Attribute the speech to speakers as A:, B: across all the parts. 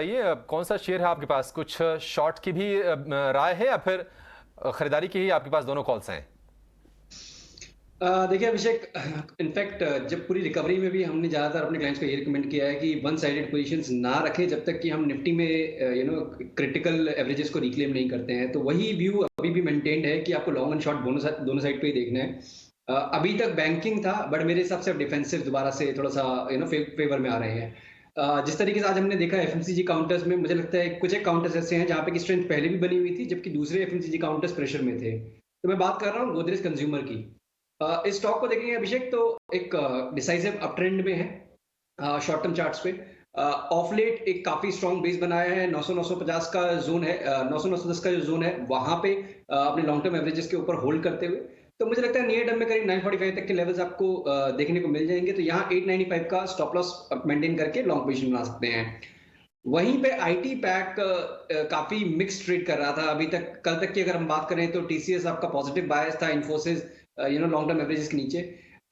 A: ये कौन सा शेयर है आपके पास? कुछ शॉर्ट की भी राय है या फिर खरीदारी की ही आपके पास दोनों कॉल्स हैं?
B: देखिए अभिषेक, इनफैक्ट जब पूरी रिकवरी में भी हमने ज़्यादातर अपने क्लाइंट्स को ये रिकमेंड किया है कि वन साइडेड पोजीशंस ना रखें जब तक कि हम निफ्टी में क्रिटिकल एवरेजेस को रिक्लेम नहीं करते हैं। तो वही व्यू अभी भी मेंटेन्ड है कि आपको लॉन्ग एंड शॉर्ट दोनों साइड पे ही देखना है। अभी तक बैंकिंग था, बट मेरे हिसाब से अब डिफेंसिव दोबारा से थोड़ा सा फेवर में आ रहे हैं। जिस तरीके से आज हमने देखा एफएमसीजी काउंटर्स में, मुझे लगता है कुछ एक काउंटर्स ऐसे हैं जहाँ पे की स्ट्रेंथ पहले भी बनी हुई थी, जबकि दूसरे एफएमसीजी काउंटर्स प्रेशर में थे। तो मैं बात कर रहा हूँ गोदरेज कंज्यूमर की। इस स्टॉक को देखेंगे अभिषेक, तो एक डिसाइसिव अप ट्रेंड में है शॉर्ट टर्म चार्ट्स पे। ऑफ लेट एक काफी स्ट्रॉन्ग बेस बनाया है। 900 950 का जोन है, 900 910 का जो जोन है वहां पे अपने लॉन्ग टर्म एवरेजेस के ऊपर होल्ड करते हुए, तो मुझे लगता है नियर टर्म में करीब 945 तक के लेवल्स आपको देखने को मिल जाएंगे। तो यहाँ 895 का स्टॉप लॉस मेंटेन करके लॉन्ग पोजीशन बना सकते हैं। वहीं पे आईटी पैक काफी मिक्स ट्रेड कर रहा था अभी तक। कल तक की अगर हम बात करें तो टीसीएस आपका पॉजिटिव बायस था, इन्फोसिस लॉन्ग टर्म एवरेजेस के नीचे।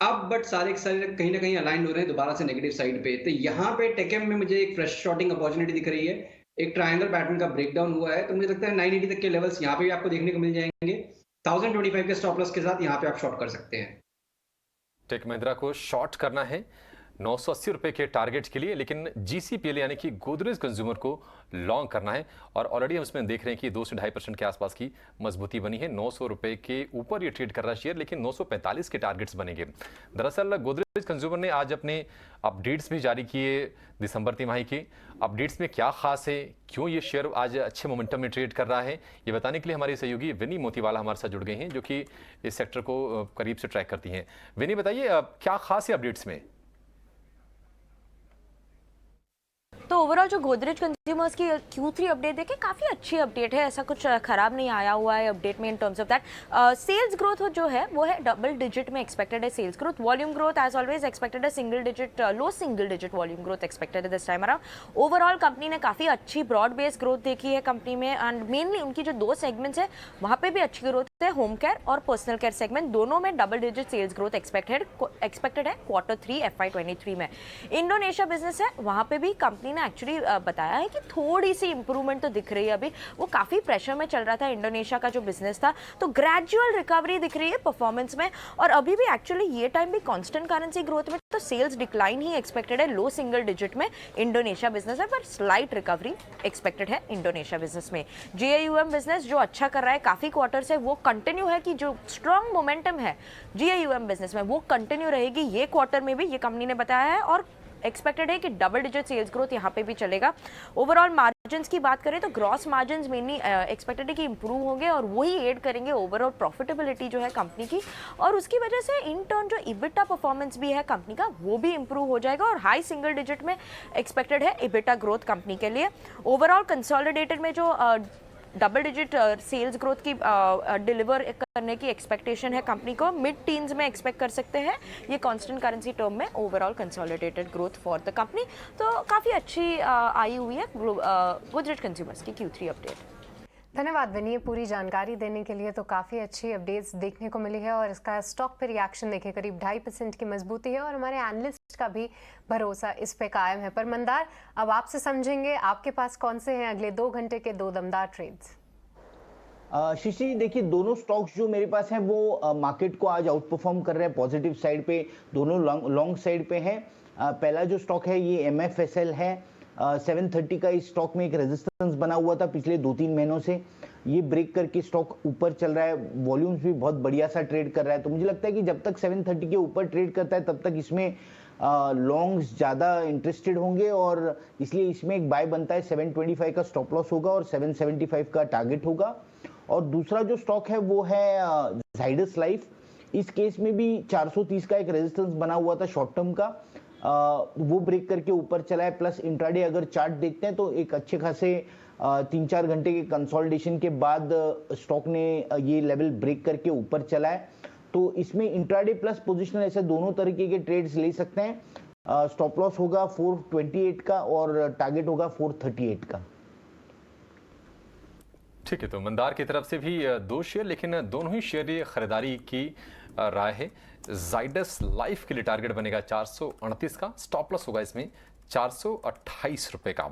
B: अब बट सारे के सारे कहीं ना कहीं अलाइन हो रहे हैं दोबारा से नेगेटिव साइड पे। तो यहाँ पे टेकएम में मुझे एक फ्रेश शॉर्टिंग अपॉर्चुनिटी दिख रही है। एक ट्रायंगल पैटर्न का ब्रेकडाउन हुआ है, तो मुझे लगता है 980 तक के लेवल्स यहाँ पे भी आपको देखने को मिल जाएंगे। 1025 के स्टॉप लॉस के साथ यहाँ पे आप शॉर्ट कर सकते हैं।
A: टेक महिंद्रा को शॉर्ट करना है 980 रुपए के टारगेट के लिए, लेकिन जीसीपीएल यानी कि गोदरेज कंज्यूमर को लॉन्ग करना है। और ऑलरेडी हम इसमें देख रहे हैं कि 2 से 2.5% के आसपास की मजबूती बनी है। 900 रुपए के ऊपर ये ट्रेड कर रहा है शेयर, लेकिन 945 के टारगेट्स बनेंगे। दरअसल गोदरेज कंज्यूमर ने आज अपने अपडेट्स भी जारी किए दिसंबर तिमाही के। अपडेट्स में क्या खास है, क्यों ये शेयर आज अच्छे मोमेंटम में ट्रेड कर रहा है, ये बताने के लिए हमारे सहयोगी विनी मोतीवाला हमारे साथ जुड़ गए हैं, जो कि इस सेक्टर को करीब से ट्रैक करती हैं। विनी, बताइए क्या खास है अपडेट्स में?
C: तो ओवरऑल जो गोदरेज कंज्यूमर्स की Q3 अपडेट देखें, काफ़ी अच्छी अपडेट है। ऐसा कुछ खराब नहीं आया हुआ है अपडेट में in terms of that. Sales growth जो है वो है डबल डिजिट में एक्सपेक्टेड है। Sales growth, volume growth as always expected है single digit, low single digit volume growth expected है this time around. Overall company ने काफ़ी अच्छी ब्रॉड बेस ग्रोथ देखी है कंपनी में, एंड मेनली उनकी जो 2 सेगमेंट्स है वहाँ पे भी अच्छी ग्रोथ है। होम केयर और पर्सनल केयर सेगमेंट दोनों में double digit sales growth expected है Q3 FY23 में। इंडोनेशिया बिजनेस है, वहाँ पे भी कंपनी ने एक्चुअली बताया है कि थोड़ी सी इंप्रूवमेंट तो दिख रही है। अभी वो काफ़ी प्रेशर में चल रहा था इंडोनेशिया का जो बिजनेस था, तो ग्रेजुअल रिकवरी दिख रही है परफॉर्मेंस में। और अभी भी एक्चुअली ये टाइम भी कांस्टेंट करेंसी ग्रोथ में, तो सेल्स डिक्लाइन ही एक्सपेक्टेड है लो सिंगल डिजिट में इंडोनेशिया बिजनेस है, पर स्लाइट रिकवरी एक्सपेक्टेड है इंडोनेशिया बिजनेस में। जीआईयूएम बिजनेस जो अच्छा कर रहा है काफ़ी क्वार्टर से, वो कंटिन्यू है कि जो स्ट्रॉन्ग मोमेंटम है जीआईयूएम बिजनेस में वो कंटिन्यू रहेगी ये क्वार्टर में भी, ये कंपनी ने बताया है। और एक्सपेक्टेड है कि डबल डिजिट सेल्स ग्रोथ यहाँ पे भी चलेगा। ओवरऑल मार्जिन्स की बात करें तो ग्रॉस मार्जिन्स मेनली एक्सपेक्टेड है कि इंप्रूव होंगे और वही एड करेंगे ओवरऑल प्रॉफिटेबिलिटी जो है कंपनी की। और उसकी वजह से इन टर्न जो इबिटा परफॉर्मेंस भी है कंपनी का वो भी इंप्रूव हो जाएगा, और हाई सिंगल डिजिट में एक्सपेक्टेड है इबिटा ग्रोथ कंपनी के लिए। ओवरऑल कंसोलिडेटेड में जो डबल डिजिट सेल्स ग्रोथ की डिलीवर करने की एक्सपेक्टेशन है कंपनी को, मिड टीन्स में एक्सपेक्ट कर सकते हैं ये कांस्टेंट करेंसी टर्म में overall consolidated growth for the company. तो काफ़ी अच्छी आई हुई है गोदरेज कंज्यूमर्स की Q3 अपडेट।
D: धन्यवाद विनी, पूरी जानकारी देने के लिए। तो काफ़ी अच्छी अपडेट्स देखने को मिली है और इसका स्टॉक पे रिएक्शन देखें करीब 2.5% की मजबूती है और हमारे एनालिस्ट का भी भरोसा इस पे कायम है। पर मंदार, अब आपसे समझेंगे आपके पास कौन से हैं अगले 2 घंटे के 2 दमदार ट्रेड्स।
E: शिशी, देखिए दोनों स्टॉक्स जो मेरे पास हैं वो मार्केट को आज आउट परफॉर्म कर रहे हैं पॉजिटिव साइड पे, दोनों लॉन्ग साइड पे हैं। पहला जो स्टॉक है ये MFSL है। 730 का इस स्टॉक में एक रेजिस्टेंस बना हुआ था पिछले 2-3 महीनों से, ये ब्रेक करके स्टॉक ऊपर चल रहा है। वॉल्यूम्स भी बहुत बढ़िया सा ट्रेड कर रहा है, तो मुझे लगता है कि जब तक 730 के ऊपर ट्रेड करता है तब तक इसमें लॉन्ग्स ज़्यादा इंटरेस्टेड होंगे, और इसलिए इसमें एक बाय बनता है। 725 का स्टॉप लॉस होगा और 775 का टारगेट होगा। और दूसरा जो स्टॉक है वो है जाइडस लाइफ। इस केस में भी 430 का एक रेजिस्टेंस बना हुआ था शॉर्ट टर्म का, वो ब्रेक करके ऊपर चला है। प्लस इंट्राडे अगर चार्ट देखते हैं तो एक अच्छे खासे 3-4 घंटे के कंसोलिडेशन के बाद स्टॉक ने ये लेवल ब्रेक करके ऊपर चला है। तो इसमें इंट्राडे प्लस पोजिशनल ऐसे दोनों तरीके के ट्रेड्स ले सकते हैं। स्टॉप लॉस होगा 428 का और टारगेट होगा 438 का।
A: ठीक है, तो मंदार की तरफ से भी 2 शेयर, लेकिन दोनों ही शेयर ये खरीदारी की राय है। जाइडस लाइफ के लिए टारगेट बनेगा 438 का, स्टॉप लॉस होगा इसमें 428 रुपए का।